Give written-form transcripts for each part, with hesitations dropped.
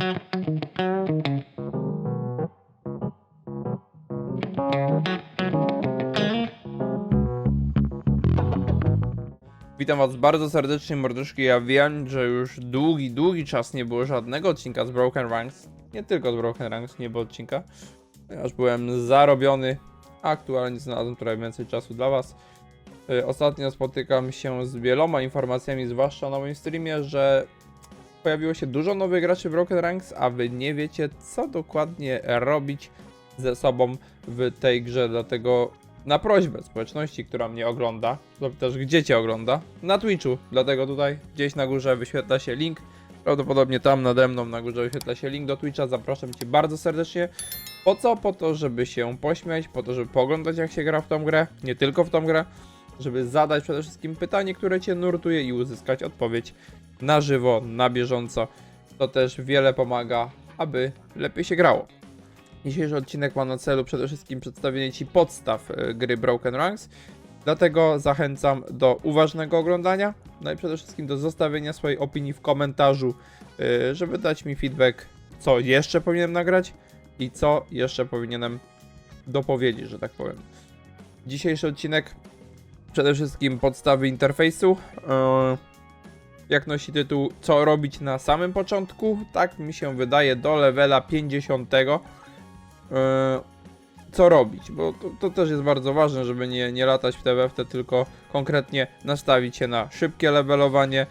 Witam was bardzo serdecznie, mordeczki. Ja wiem, że już długi czas nie było żadnego odcinka z Broken Ranks. Nie tylko z Broken Ranks nie było odcinka, ponieważ byłem zarobiony. Aktualnie znalazłem trochę więcej czasu dla was. Ostatnio spotykam się z wieloma informacjami, zwłaszcza na moim streamie, że pojawiło się dużo nowych graczy Broken Ranks, a wy nie wiecie, co dokładnie robić ze sobą w tej grze. Dlatego na prośbę społeczności, która mnie ogląda, lub też gdzie cię ogląda, na Twitchu. Dlatego tutaj gdzieś na górze wyświetla się link. Prawdopodobnie tam nade mną na górze wyświetla się link do Twitcha. Zapraszam cię bardzo serdecznie. Po co? Po to, żeby się pośmiać, po to, żeby pooglądać, jak się gra w tą grę, nie tylko w tą grę, żeby zadać przede wszystkim pytanie, które cię nurtuje i uzyskać odpowiedź na żywo, na bieżąco. To też wiele pomaga, aby lepiej się grało. Dzisiejszy odcinek ma na celu przede wszystkim przedstawienie ci podstaw gry Broken Ranks. Dlatego zachęcam do uważnego oglądania, no i przede wszystkim do zostawienia swojej opinii w komentarzu, żeby dać mi feedback, co jeszcze powinienem nagrać i co jeszcze powinienem dopowiedzieć, że tak powiem. Dzisiejszy odcinek przede wszystkim podstawy interfejsu. Jak nosi tytuł, co robić na samym początku, tak mi się wydaje, do levela 50. Co robić, bo to też jest bardzo ważne, żeby nie latać w te, tylko konkretnie nastawić się na szybkie levelowanie,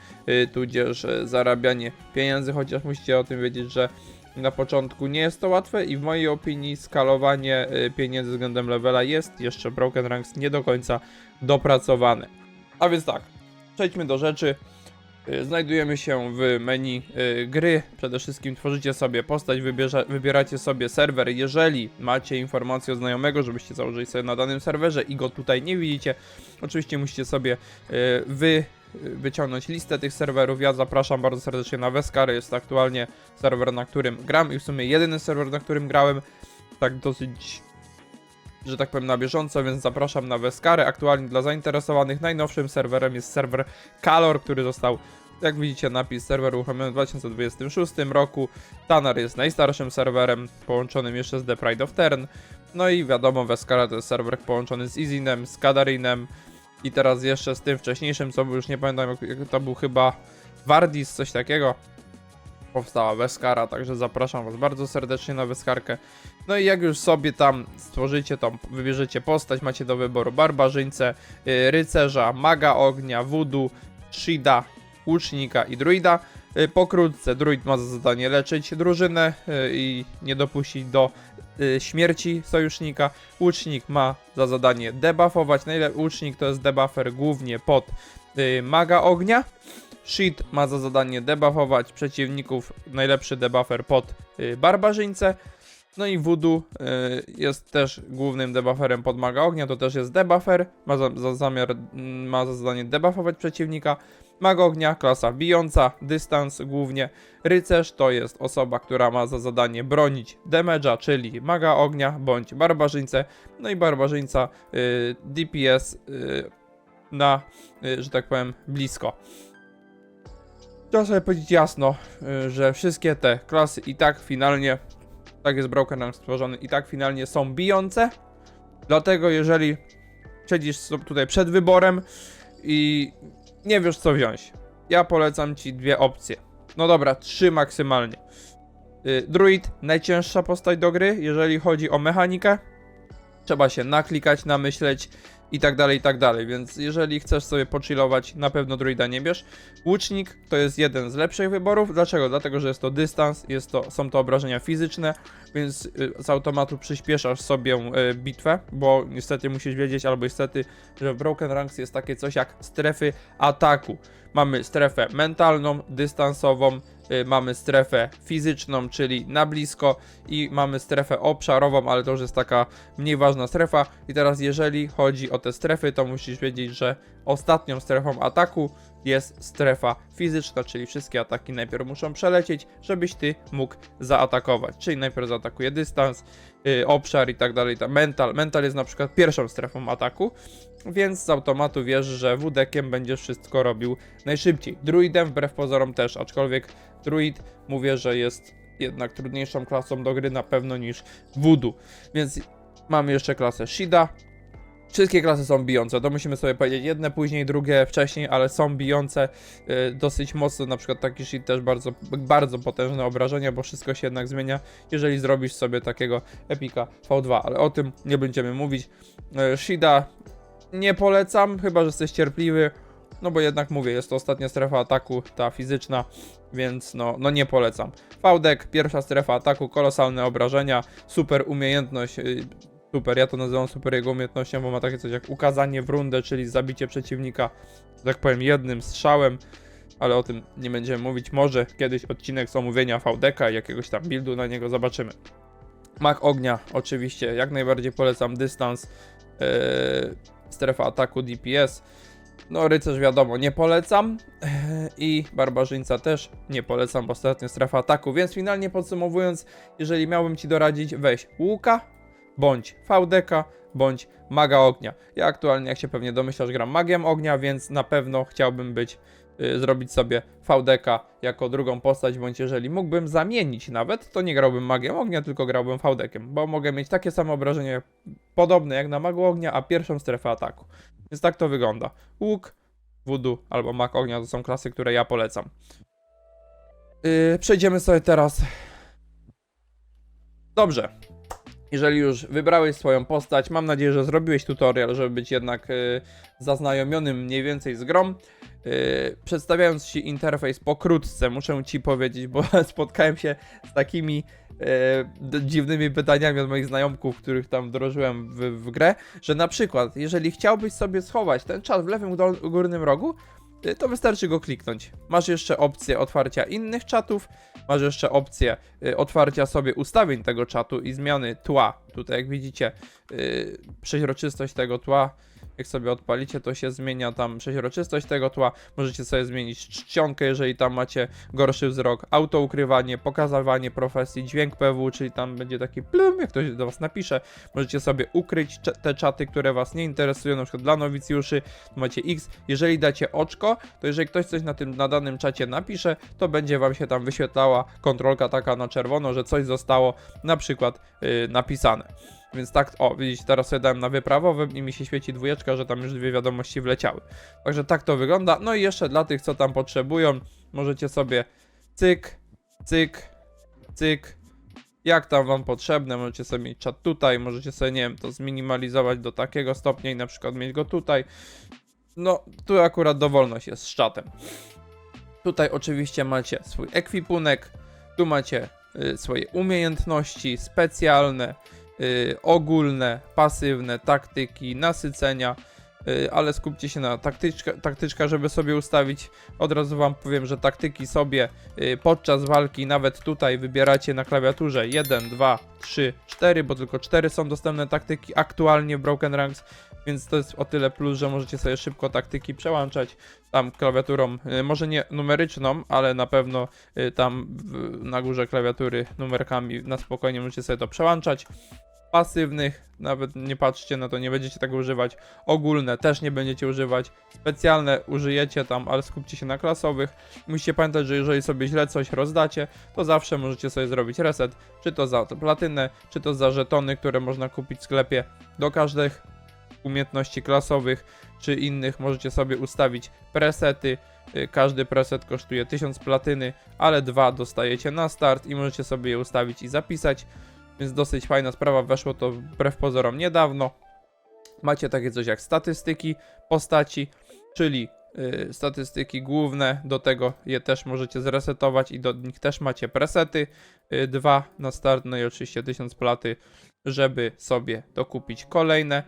tudzież zarabianie pieniędzy, chociaż musicie o tym wiedzieć, że na początku nie jest to łatwe i w mojej opinii skalowanie pieniędzy względem levela jest jeszcze Broken Ranks nie do końca dopracowane. A więc tak, przejdźmy do rzeczy. Znajdujemy się w menu gry. Przede wszystkim tworzycie sobie postać, wybieracie sobie serwer. Jeżeli macie informację od znajomego, żebyście założyli sobie na danym serwerze i go tutaj nie widzicie, oczywiście musicie sobie wyciągnąć listę tych serwerów. Ja zapraszam bardzo serdecznie na Veskary. Jest to aktualnie serwer, na którym gram i w sumie jedyny serwer, na którym grałem tak dosyć, że tak powiem, na bieżąco, więc zapraszam na Veskary. Aktualnie dla zainteresowanych najnowszym serwerem jest serwer Kalor, który został, jak widzicie, napis serwer uruchomiony w 2026 roku. Tanar jest najstarszym serwerem, połączonym jeszcze z The Pride of Tern. No i wiadomo, Veskara to jest serwer połączony z Izinem, z Kadarinem i teraz jeszcze z tym wcześniejszym, co był, już nie pamiętam, jak to był, chyba Vardis, coś takiego. Powstała Veskara, także zapraszam was bardzo serdecznie na Veskarkę. No i jak już sobie tam stworzycie, tam wybierzecie postać, macie do wyboru barbarzyńcę, rycerza, maga ognia, voodoo, shida, łucznika i druida. Pokrótce, druid ma za zadanie leczyć drużynę i nie dopuścić do śmierci sojusznika. Łucznik ma za zadanie debuffować. Łucznik to jest debuffer głównie pod maga ognia. Shid ma za zadanie debuffować przeciwników, najlepszy debuffer pod barbarzyńcę. No i voodoo jest też głównym debufferem pod maga ognia, to też jest debuffer, ma za zadanie debuffować przeciwnika. Mag ognia, klasa bijąca, dystans głównie. Rycerz to jest osoba, która ma za zadanie bronić damage'a, czyli maga ognia bądź barbarzyńcę. No i barbarzyńca DPS na, że tak powiem, blisko. Trzeba sobie powiedzieć jasno, że wszystkie te klasy i tak finalnie, tak jest Broken Ranks stworzony, i tak finalnie są bijące. Dlatego jeżeli siedzisz tutaj przed wyborem i nie wiesz, co wziąć, ja polecam ci dwie opcje. No dobra, trzy maksymalnie. Druid, najcięższa postać do gry, jeżeli chodzi o mechanikę. Trzeba się naklikać, namyśleć i tak dalej, więc jeżeli chcesz sobie pochillować, na pewno druida nie bierz. Łucznik to jest jeden z lepszych wyborów. Dlaczego? Dlatego, że jest to dystans, są to obrażenia fizyczne, więc z automatu przyspieszasz sobie bitwę, bo niestety musisz wiedzieć, albo niestety, że w Broken Ranks jest takie coś jak strefy ataku. Mamy strefę mentalną, dystansową, mamy strefę fizyczną, czyli na blisko, i mamy strefę obszarową, ale to już jest taka mniej ważna strefa. I teraz jeżeli chodzi o te strefy, to musisz wiedzieć, że ostatnią strefą ataku jest strefa fizyczna, czyli wszystkie ataki najpierw muszą przelecieć, żebyś ty mógł zaatakować. Czyli najpierw zaatakuje dystans, obszar i tak dalej. Mental jest na przykład pierwszą strefą ataku, więc z automatu wiesz, że WD-kiem będziesz wszystko robił najszybciej. Druidem wbrew pozorom też, aczkolwiek druid mówię, że jest jednak trudniejszą klasą do gry na pewno niż Voodoo. Więc mamy jeszcze klasę Shida. Wszystkie klasy są bijące, to musimy sobie powiedzieć, jedne później, drugie wcześniej, ale są bijące dosyć mocno, na przykład taki Shid też bardzo potężne obrażenia, bo wszystko się jednak zmienia, jeżeli zrobisz sobie takiego epika V2, ale o tym nie będziemy mówić. Shida nie polecam, chyba że jesteś cierpliwy, no bo jednak mówię, jest to ostatnia strefa ataku, ta fizyczna, więc no nie polecam. V-Deck, pierwsza strefa ataku, kolosalne obrażenia, super umiejętność. Super, ja to nazywam super jego umiejętnością, bo ma takie coś jak ukazanie w rundę, czyli zabicie przeciwnika, że tak powiem, jednym strzałem, ale o tym nie będziemy mówić. Może kiedyś odcinek z omówienia V-Decka i jakiegoś tam buildu na niego zobaczymy. Mag ognia, oczywiście, jak najbardziej polecam dystans, strefa ataku DPS. No rycerz wiadomo, nie polecam i barbarzyńca też nie polecam, bo ostatnia strefa ataku, więc finalnie podsumowując, jeżeli miałbym ci doradzić, weź łuka, bądź V-Decka, bądź maga ognia. Ja aktualnie, jak się pewnie domyślasz, gram magiem ognia, więc na pewno chciałbym zrobić sobie V-Decka jako drugą postać, bądź jeżeli mógłbym zamienić nawet, to nie grałbym magiem ognia, tylko grałbym V-Deckiem, bo mogę mieć takie samo obrażenie podobne jak na magu ognia, a pierwszą strefę ataku. Więc tak to wygląda. Łuk, Voodoo albo mag ognia to są klasy, które ja polecam. Przejdziemy sobie teraz. Dobrze. Jeżeli już wybrałeś swoją postać, mam nadzieję, że zrobiłeś tutorial, żeby być jednak zaznajomionym mniej więcej z grą. Przedstawiając Ci interfejs pokrótce, muszę Ci powiedzieć, bo spotkałem się z takimi dziwnymi pytaniami od moich znajomków, których tam wdrożyłem w grę, że na przykład, jeżeli chciałbyś sobie schować ten czat w lewym górnym rogu, to wystarczy go kliknąć. Masz jeszcze opcję otwarcia innych czatów, masz jeszcze opcję otwarcia sobie ustawień tego czatu i zmiany tła. Tutaj jak widzicie, przeźroczystość tego tła, jak sobie odpalicie, to się zmienia tam przeźroczystość tego tła. Możecie sobie zmienić czcionkę, jeżeli tam macie gorszy wzrok, autoukrywanie, pokazywanie profesji, dźwięk PW, czyli tam będzie taki plum, jak ktoś do was napisze. Możecie sobie ukryć te czaty, które was nie interesują, na przykład dla nowicjuszy, macie X. Jeżeli dacie oczko, to jeżeli ktoś coś na danym czacie napisze, to będzie wam się tam wyświetlała kontrolka taka na czerwono, że coś zostało na przykład napisane. Więc tak, o widzicie, teraz sobie dałem na wyprawowym i mi się świeci dwójeczka, że tam już 2 wiadomości wleciały. Także tak to wygląda. No i jeszcze dla tych, co tam potrzebują, możecie sobie cyk, cyk, cyk, jak tam wam potrzebne, możecie sobie mieć czat tutaj, możecie sobie, nie wiem, to zminimalizować do takiego stopnia i na przykład mieć go tutaj. No, tu akurat dowolność jest z czatem. Tutaj oczywiście macie swój ekwipunek, tu macie swoje umiejętności specjalne, ogólne, pasywne, taktyki, nasycenia, ale skupcie się na taktyczka, żeby sobie ustawić. Od razu wam powiem, że taktyki sobie podczas walki, nawet tutaj wybieracie na klawiaturze 1, 2, 3, 4, bo tylko 4 są dostępne taktyki aktualnie w Broken Ranks, więc to jest o tyle plus, że możecie sobie szybko taktyki przełączać tam klawiaturą, może nie numeryczną, ale na pewno tam na górze klawiatury numerkami na spokojnie możecie sobie to przełączać. Pasywnych, nawet nie patrzcie na to, nie będziecie tego używać. Ogólne też nie będziecie używać. Specjalne użyjecie tam, ale skupcie się na klasowych. Musicie pamiętać, że jeżeli sobie źle coś rozdacie, to zawsze możecie sobie zrobić reset. Czy to za platynę, czy to za żetony, które można kupić w sklepie. Do każdych umiejętności klasowych, czy innych możecie sobie ustawić presety. Każdy preset kosztuje 1000 platyny, ale 2 dostajecie na start i możecie sobie je ustawić i zapisać. Więc dosyć fajna sprawa, weszło to wbrew pozorom niedawno. Macie takie coś jak statystyki postaci, czyli statystyki główne, do tego je też możecie zresetować i do nich też macie presety. 2 na start, no i oczywiście 1000 platy, żeby sobie dokupić kolejne.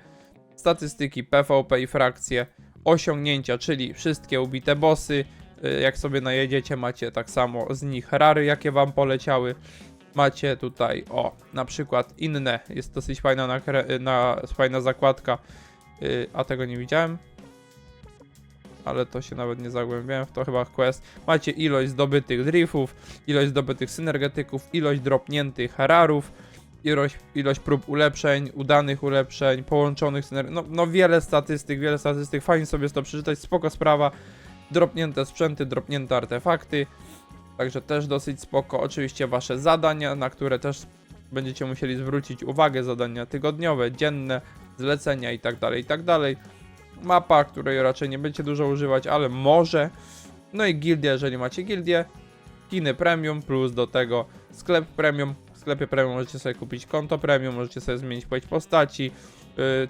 Statystyki PvP i frakcje, osiągnięcia, czyli wszystkie ubite bossy. Jak sobie najedziecie, macie tak samo z nich rary, jakie wam poleciały. Macie tutaj, o, na przykład inne, jest dosyć fajna, fajna zakładka, a tego nie widziałem, ale to się nawet nie zagłębiałem w to, chyba quest. Macie ilość zdobytych driftów, ilość zdobytych synergetyków, ilość dropniętych rarów, ilość prób ulepszeń, udanych ulepszeń, połączonych no wiele statystyk, fajnie sobie to przeczytać, spoko sprawa. Dropnięte sprzęty, dropnięte artefakty. Także też dosyć spoko. Oczywiście wasze zadania, na które też będziecie musieli zwrócić uwagę, zadania tygodniowe, dzienne, zlecenia i tak dalej, i tak dalej. Mapa, której raczej nie będziecie dużo używać, ale może. No i gildia, jeżeli macie gildię. Skiny premium, plus do tego sklep premium. W sklepie premium możecie sobie kupić konto premium, możecie sobie zmienić płeć postaci,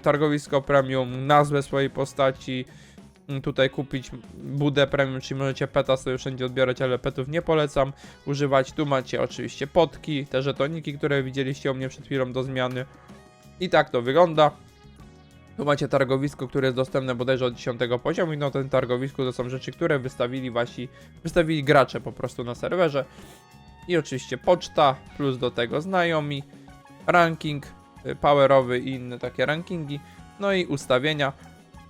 targowisko premium, nazwę swojej postaci. Tutaj kupić budę premium, czyli możecie peta sobie wszędzie odbierać, ale petów nie polecam używać. Tu macie oczywiście potki, te żetoniki, które widzieliście u mnie przed chwilą do zmiany. I tak to wygląda. Tu macie targowisko, które jest dostępne bodajże od 10 poziomu i na tym targowisku to są rzeczy, które wystawili gracze po prostu na serwerze. I oczywiście poczta, plus do tego znajomi, ranking powerowy i inne takie rankingi, no i ustawienia.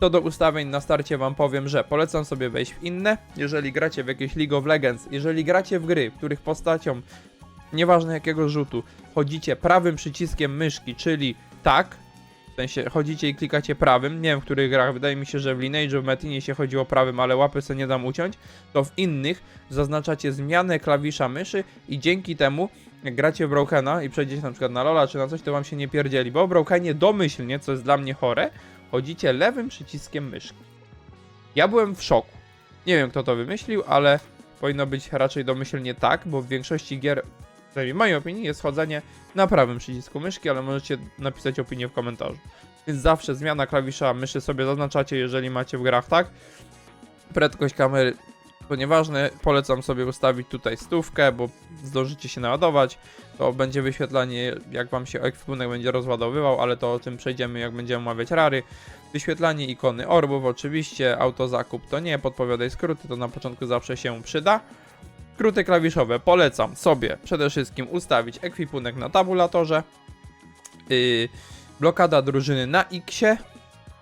Co do ustawień na starcie wam powiem, że polecam sobie wejść w inne, jeżeli gracie w jakieś League of Legends, jeżeli gracie w gry, w których postacią, nieważne jakiego rzutu, chodzicie prawym przyciskiem myszki, czyli tak, w sensie chodzicie i klikacie prawym, nie wiem w których grach, wydaje mi się, że w Lineage'u, w Metinie się chodziło prawym, ale łapy sobie nie dam uciąć, to w innych zaznaczacie zmianę klawisza myszy i dzięki temu, jak gracie w Brokena i przejdziecie na przykład na Lola czy na coś, to wam się nie pierdzieli, bo w Brokenie domyślnie, co jest dla mnie chore, chodzicie lewym przyciskiem myszki. Ja byłem w szoku. Nie wiem kto to wymyślił, ale powinno być raczej domyślnie tak, bo w większości gier, przynajmniej w mojej opinii, jest chodzenie na prawym przycisku myszki, ale możecie napisać opinię w komentarzu. Więc zawsze zmiana klawisza myszy sobie zaznaczacie, jeżeli macie w grach tak. Prędkość kamery to nieważne, polecam sobie ustawić tutaj 100, bo zdążycie się naładować. To będzie wyświetlanie, jak wam się ekwipunek będzie rozładowywał, ale to o tym przejdziemy, jak będziemy omawiać rary. Wyświetlanie ikony orbów, oczywiście, autozakup to nie, podpowiadaj skróty, to na początku zawsze się przyda. Skróty klawiszowe polecam sobie przede wszystkim ustawić ekwipunek na tabulatorze. Blokada drużyny na X-ie.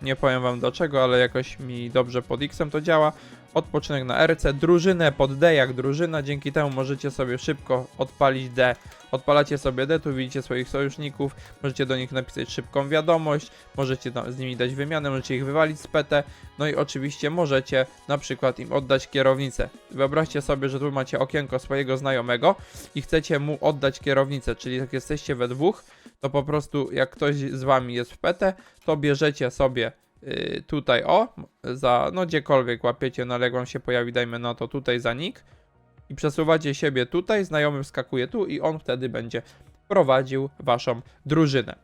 Nie powiem wam dlaczego, ale jakoś mi dobrze pod X-em to działa. Odpoczynek na RC, drużynę pod D jak drużyna, dzięki temu możecie sobie szybko odpalić D. Odpalacie sobie D, tu widzicie swoich sojuszników, możecie do nich napisać szybką wiadomość, możecie z nimi dać wymianę, możecie ich wywalić z PT, no i oczywiście możecie na przykład im oddać kierownicę. Wyobraźcie sobie, że tu macie okienko swojego znajomego i chcecie mu oddać kierownicę, czyli jak jesteście we dwóch, to po prostu jak ktoś z wami jest w PT, to bierzecie sobie tutaj no gdziekolwiek łapiecie, no ale jak wam się pojawi, dajmy na to tutaj za nick i przesuwacie siebie tutaj, znajomy wskakuje tu i on wtedy będzie prowadził waszą drużynę.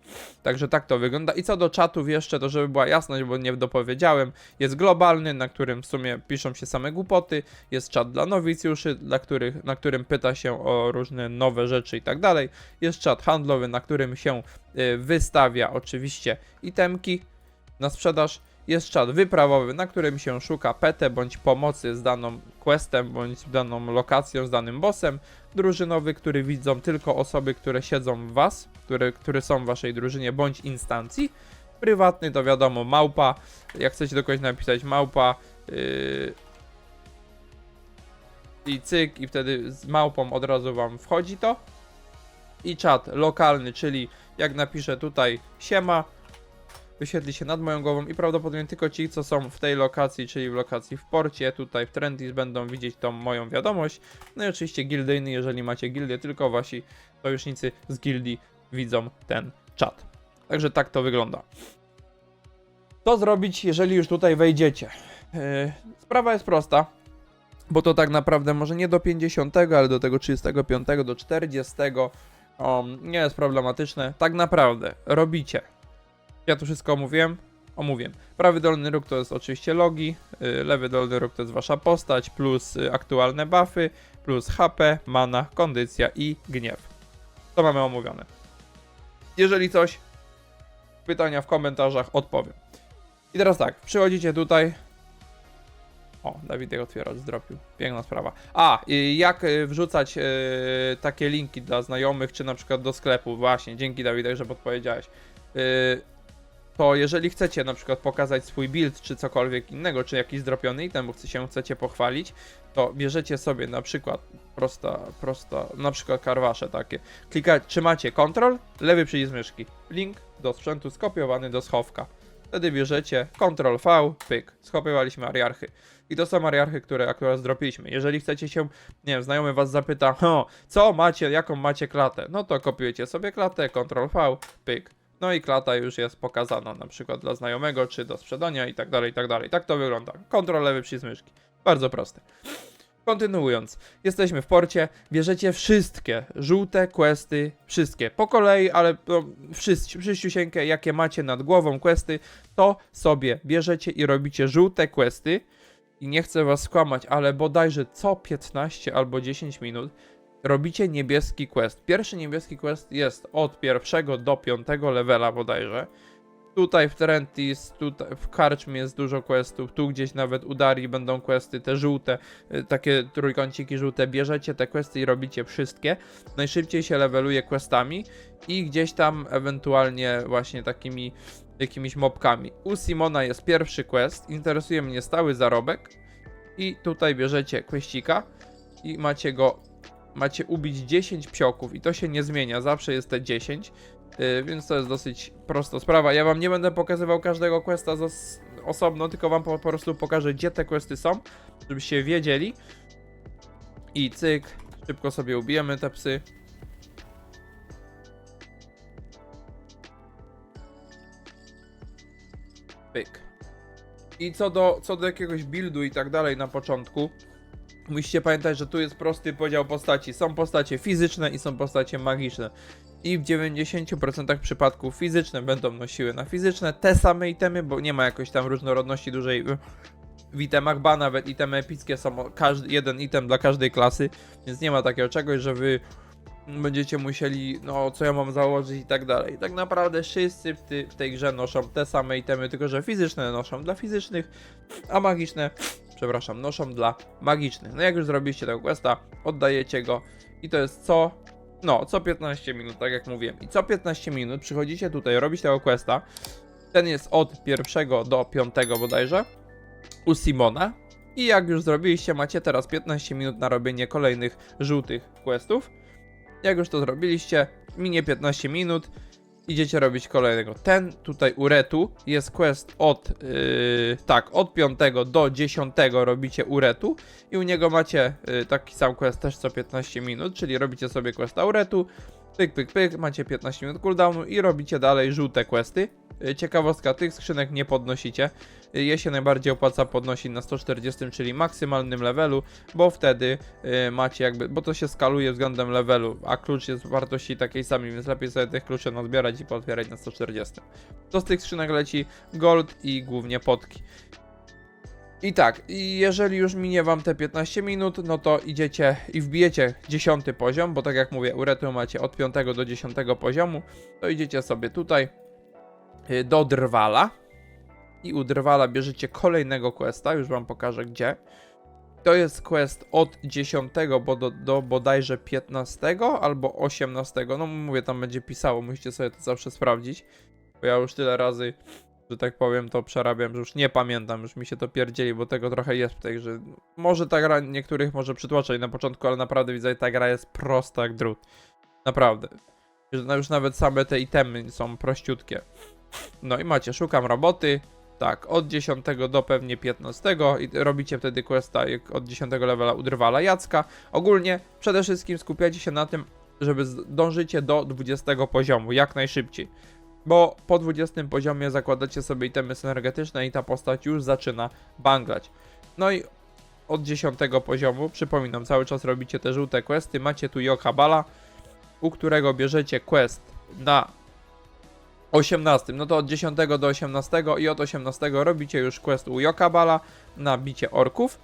Także tak to wygląda. I co do czatów jeszcze, to żeby była jasność, bo nie dopowiedziałem, jest globalny, na którym w sumie piszą się same głupoty, jest czat dla nowicjuszy, na którym pyta się o różne nowe rzeczy i tak dalej, jest czat handlowy, na którym się wystawia oczywiście itemki na sprzedaż, jest czat wyprawowy, na którym się szuka PT bądź pomocy z daną questem, bądź daną lokacją, z danym bossem, drużynowy, który widzą tylko osoby, które siedzą w was, które są w waszej drużynie bądź instancji, prywatny to wiadomo małpa, jak chcecie do kogoś napisać małpa i cyk i wtedy z małpą od razu wam wchodzi to, i czat lokalny, czyli jak napiszę tutaj siema, wyświetli się nad moją głową i prawdopodobnie tylko ci, co są w tej lokacji, czyli w lokacji w porcie, tutaj w Trendis, będą widzieć tą moją wiadomość. No i oczywiście gildyjny, jeżeli macie gildię, tylko wasi sojusznicy z gildii widzą ten czat. Także tak to wygląda. Co zrobić, jeżeli już tutaj wejdziecie? Sprawa jest prosta, bo to tak naprawdę może nie do 50, ale do tego 35, do 40 nie jest problematyczne. Tak naprawdę robicie. Ja tu wszystko omówiłem. Prawy dolny róg to jest oczywiście logi, lewy dolny róg to jest wasza postać, plus aktualne buffy, plus HP, mana, kondycja i gniew. To mamy omówione. Jeżeli coś, pytania w komentarzach odpowiem. I teraz tak, przychodzicie tutaj. O, Dawid jak otwieracz zdropił. Piękna sprawa. Jak wrzucać takie linki dla znajomych, czy na przykład do sklepu. Właśnie, dzięki Dawidek, że podpowiedziałeś. To jeżeli chcecie na przykład pokazać swój build, czy cokolwiek innego, czy jakiś zdropiony item, bo chcecie pochwalić, to bierzecie sobie na przykład na przykład karwasze takie. Trzymacie Ctrl, lewy przycisk myszki. Link do sprzętu skopiowany do schowka. Wtedy bierzecie Ctrl V, pyk, skopiowaliśmy ariarchy. I to są ariarchy, które akurat zdropiliśmy. Jeżeli chcecie się, nie wiem, znajomy was zapyta, co macie, jaką macie klatę, no to kopiujecie sobie klatę, Ctrl V, pyk. No i klata już jest pokazana na przykład dla znajomego, czy do sprzedania i tak dalej, i tak dalej. Tak to wygląda. Ctrl lewy przycisk myszki. Bardzo proste. Kontynuując, jesteśmy w porcie, bierzecie wszystkie żółte questy, wszystkie po kolei, ale no, wszyściusieńkie, jakie macie nad głową questy, to sobie bierzecie i robicie żółte questy. I nie chcę was skłamać, ale bodajże co 15 albo 10 minut robicie niebieski quest. Pierwszy niebieski quest jest od 1 do 5 levela bodajże. Tutaj w Terentis, tutaj w Karczmie jest dużo questów, tu gdzieś nawet u Darii będą questy, te żółte, takie trójkąciki żółte, bierzecie te questy i robicie wszystkie. Najszybciej się leveluje questami i gdzieś tam ewentualnie właśnie takimi jakimiś mobkami. U Simona jest pierwszy quest, interesuje mnie stały zarobek i tutaj bierzecie questika i macie ubić 10 psioków i to się nie zmienia, zawsze jest te 10. Więc to jest dosyć prosta sprawa. Ja wam nie będę pokazywał każdego questa osobno, tylko wam po prostu pokażę, gdzie te questy są, żebyście wiedzieli. I cyk, szybko sobie ubijemy te psy. Pyk. I co do jakiegoś buildu i tak dalej na początku, musicie pamiętać, że tu jest prosty podział postaci. Są postacie fizyczne i są postacie magiczne. I w 90% przypadków fizyczne będą nosiły na fizyczne te same itemy, bo nie ma jakoś tam różnorodności dużej w itemach, ba nawet itemy epickie są jeden item dla każdej klasy, więc nie ma takiego czegoś, że wy będziecie musieli, no co ja mam założyć i tak dalej. Tak naprawdę wszyscy w tej grze noszą te same itemy, tylko że fizyczne noszą dla fizycznych, a magiczne, przepraszam, noszą dla magicznych. No jak już zrobiliście tego questa, oddajecie go i to jest co 15 minut, tak jak mówiłem. I co 15 minut przychodzicie tutaj robić tego questa. Ten jest od 1 do 5 bodajże u Simona. I jak już zrobiliście, macie teraz 15 minut na robienie kolejnych żółtych questów. Jak już to zrobiliście, minie 15 minut, idziecie robić kolejnego. Ten tutaj u Retu jest quest od 5 do 10 robicie u Retu i u niego macie taki sam quest też co 15 minut, czyli robicie sobie questa u Retu, pyk, pyk, pyk, macie 15 minut cooldownu i robicie dalej żółte questy. Ciekawostka, tych skrzynek nie podnosicie. Je się najbardziej opłaca podnosić na 140, czyli maksymalnym levelu, bo wtedy macie bo to się skaluje względem levelu, a klucz jest w wartości takiej samej, więc lepiej sobie tych kluczy nazbierać i potwierać na 140. To z tych skrzynek leci gold i głównie potki. I tak, jeżeli już minie wam te 15 minut, no to idziecie i wbijecie 10 poziom, bo tak jak mówię, u Retu macie od 5 do 10 poziomu, to idziecie sobie tutaj do Drwala i u Drwala bierzecie kolejnego questa, już wam pokażę gdzie. To jest quest od 10 do bodajże 15 albo 18, no mówię, tam będzie pisało, musicie sobie to zawsze sprawdzić, bo ja już tyle razy, że tak powiem, to przerabiam, że już nie pamiętam, już mi się to pierdzieli, bo tego trochę jest w tej grze. Może ta gra niektórych może przytłaczać na początku, ale naprawdę widzę, ta gra jest prosta jak drut. Naprawdę. Już nawet same te itemy są prościutkie. No i macie, szukam roboty, tak, od 10 do pewnie 15 i robicie wtedy questa od 10 levela u Drwala Jacka. Ogólnie przede wszystkim skupiacie się na tym, żeby dążycie do 20 poziomu, jak najszybciej. Bo po 20 poziomie zakładacie sobie itemy synergetyczne i ta postać już zaczyna banglać. No i od 10 poziomu, przypominam, cały czas robicie te żółte questy, macie tu Yokabala, u którego bierzecie quest na 18, no to od 10 do 18 i od 18 robicie już quest u Yokabala na bicie orków.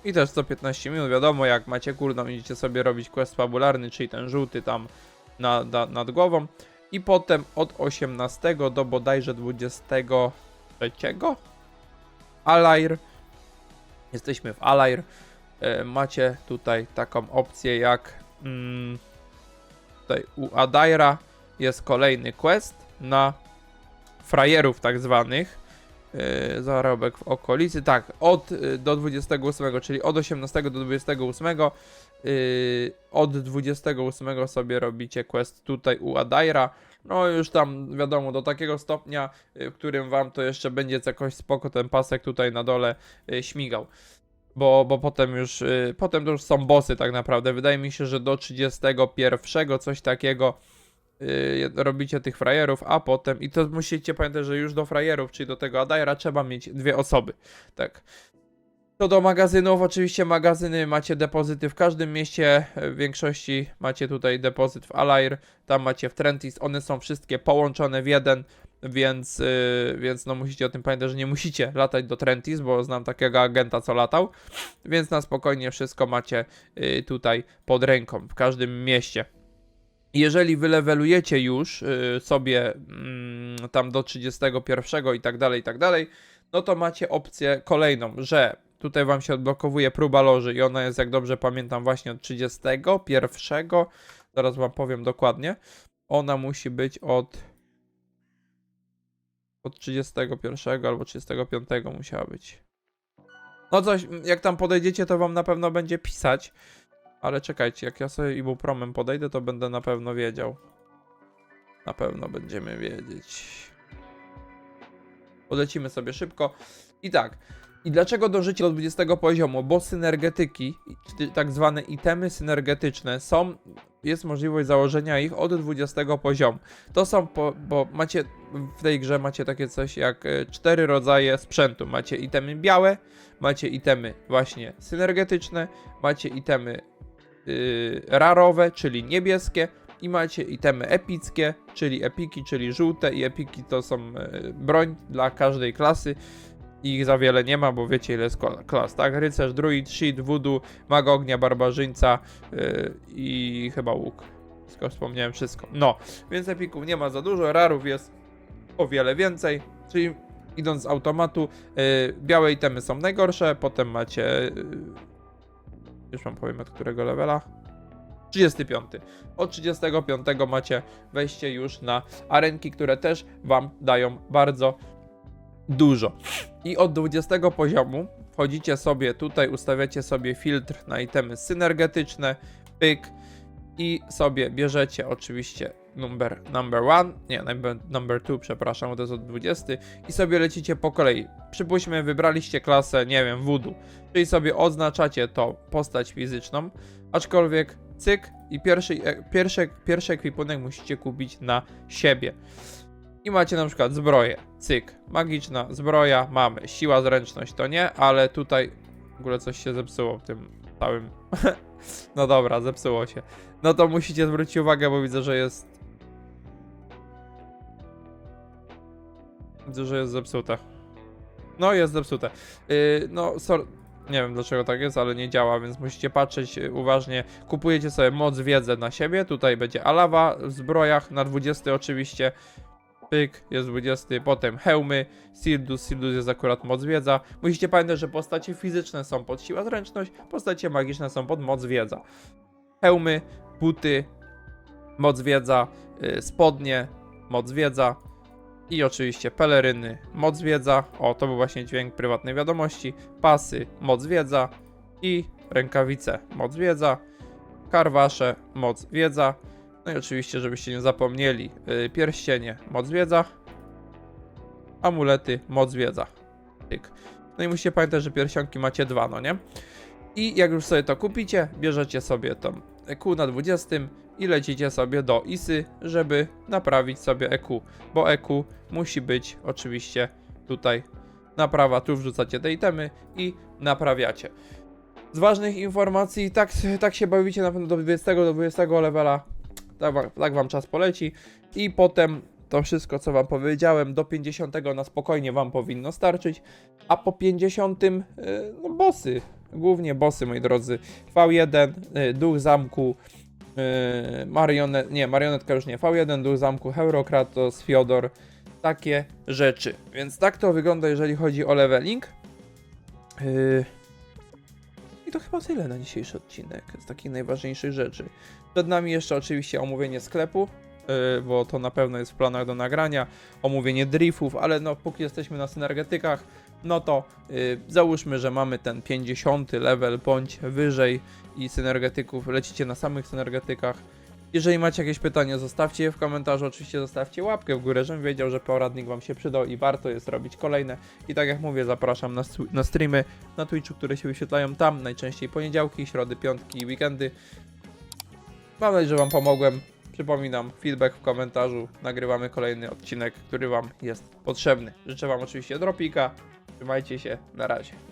I też co 15 minut, wiadomo, jak macie cooldown, idziecie sobie robić quest fabularny, czyli ten żółty tam nad głową. I potem od 18 do bodajże 23 Alair. Jesteśmy w Alair. Macie tutaj taką opcję jak tutaj u Adaira jest kolejny quest na frajerów tak zwanych. Zarobek w okolicy, tak, do 28, czyli od 18 do 28. Od 28 sobie robicie quest tutaj u Adaira. no już tam wiadomo, do takiego stopnia, w którym wam to jeszcze będzie jakoś spoko ten pasek tutaj na dole śmigał. Bo potem to już są bossy tak naprawdę. Wydaje mi się, że do 31 coś takiego robicie tych frajerów, a potem, i to musicie pamiętać, że już do frajerów, czyli do tego Adaira trzeba mieć 2 osoby. Tak. Co do magazynów, oczywiście magazyny macie depozyty w każdym mieście, w większości macie tutaj depozyt w Alair, tam macie w Trentis, one są wszystkie połączone w jeden, więc no musicie o tym pamiętać, że nie musicie latać do Trentis, bo znam takiego agenta, co latał, więc na spokojnie wszystko macie tutaj pod ręką, w każdym mieście. Jeżeli wylewelujecie już sobie tam do 31 i tak dalej, no to macie opcję kolejną, że tutaj wam się odblokowuje próba loży i ona jest, jak dobrze pamiętam, właśnie od 31. Zaraz wam powiem dokładnie. Ona musi być od 31 albo 35 musiała być. No coś, jak tam podejdziecie, to wam na pewno będzie pisać. Ale czekajcie, jak ja sobie ibupromem podejdę, to będę na pewno wiedział. Na pewno będziemy wiedzieć. Polecimy sobie szybko. I tak. I dlaczego dążycie do 20 poziomu? Bo synergetyki, tak zwane itemy synergetyczne jest możliwość założenia ich od 20 poziomu. To są, bo macie w tej grze macie takie coś jak 4 rodzaje sprzętu. Macie itemy białe, macie itemy właśnie synergetyczne, macie itemy rarowe, czyli niebieskie, i macie itemy epickie, czyli epiki, czyli żółte, i epiki to są broń dla każdej klasy. Ich za wiele nie ma, bo wiecie ile jest klas, tak? Rycerz, druid, shit, voodoo, mag ognia, barbarzyńca i chyba łuk. Skoro wspomniałem wszystko. No, więc epików nie ma za dużo, rarów jest o wiele więcej, czyli idąc z automatu, białe itemy są najgorsze, potem macie... już wam powiem od którego levela. 35. Od 35 macie wejście już na arenki, które też wam dają bardzo dużo. I od 20 poziomu wchodzicie sobie tutaj, ustawiacie sobie filtr na itemy synergetyczne, pyk, i sobie bierzecie oczywiście number 2, przepraszam, bo to jest od 20, i sobie lecicie po kolei. Przypuśćmy, wybraliście klasę, nie wiem, voodoo, czyli sobie oznaczacie to postać fizyczną, aczkolwiek cyk i pierwszy ekwipunek musicie kupić na siebie. I macie na przykład zbroję, cyk, magiczna zbroja, mamy, siła, zręczność to nie, ale tutaj w ogóle coś się zepsuło w tym całym, no dobra, zepsuło się. No to musicie zwrócić uwagę, bo widzę, że jest zepsute. No, jest zepsute. Nie wiem dlaczego tak jest, ale nie działa, więc musicie patrzeć uważnie. Kupujecie sobie moc wiedzę na siebie. Tutaj będzie Alawa w zbrojach, na 20 oczywiście. Pyk, jest 20, potem hełmy, Sildus jest akurat moc wiedza. Musicie pamiętać, że postacie fizyczne są pod siła zręczność, postacie magiczne są pod moc wiedza. Hełmy, buty, moc wiedza, spodnie, moc wiedza i oczywiście peleryny, moc wiedza. O, to był właśnie dźwięk prywatnej wiadomości. Pasy, moc wiedza i rękawice, moc wiedza. Karwasze, moc wiedza. No i oczywiście, żebyście nie zapomnieli, pierścienie, moc wiedza. Amulety, moc wiedza. Tyk. No i musicie pamiętać, że pierścionki macie 2, no nie? I jak już sobie to kupicie, bierzecie sobie tą EQ na 20 i lecicie sobie do ISY, żeby naprawić sobie EQ, bo EQ musi być oczywiście tutaj naprawa, tu wrzucacie te itemy i naprawiacie. Z ważnych informacji, tak się bawicie na pewno do 20 levela, tak wam czas poleci i potem to wszystko, co wam powiedziałem, do 50 na spokojnie wam powinno starczyć, a po 50 no bossy. Głównie bossy, moi drodzy. V1, Duch Zamku, marionetka już nie. V1, Duch Zamku, Heurokratos, Fiodor. Takie rzeczy. Więc tak to wygląda, jeżeli chodzi o leveling. I to chyba tyle na dzisiejszy odcinek z takich najważniejszych rzeczy. Przed nami jeszcze oczywiście omówienie sklepu, bo to na pewno jest w planach do nagrania. Omówienie driftów, ale no póki jesteśmy na synergetykach, no to załóżmy, że mamy ten 50 level bądź wyżej i synergetyków, lecicie na samych synergetykach, Jeżeli macie jakieś pytania, zostawcie je w komentarzu, oczywiście zostawcie łapkę w górę, żebym wiedział, że poradnik wam się przydał i warto jest robić kolejne. I tak jak mówię, zapraszam na streamy na Twitchu, które się wyświetlają tam, najczęściej poniedziałki, środy, piątki i weekendy. Mam nadzieję, że wam pomogłem. Przypominam, feedback w komentarzu, nagrywamy kolejny odcinek, który wam jest potrzebny. Życzę wam oczywiście dropika, trzymajcie się, na razie.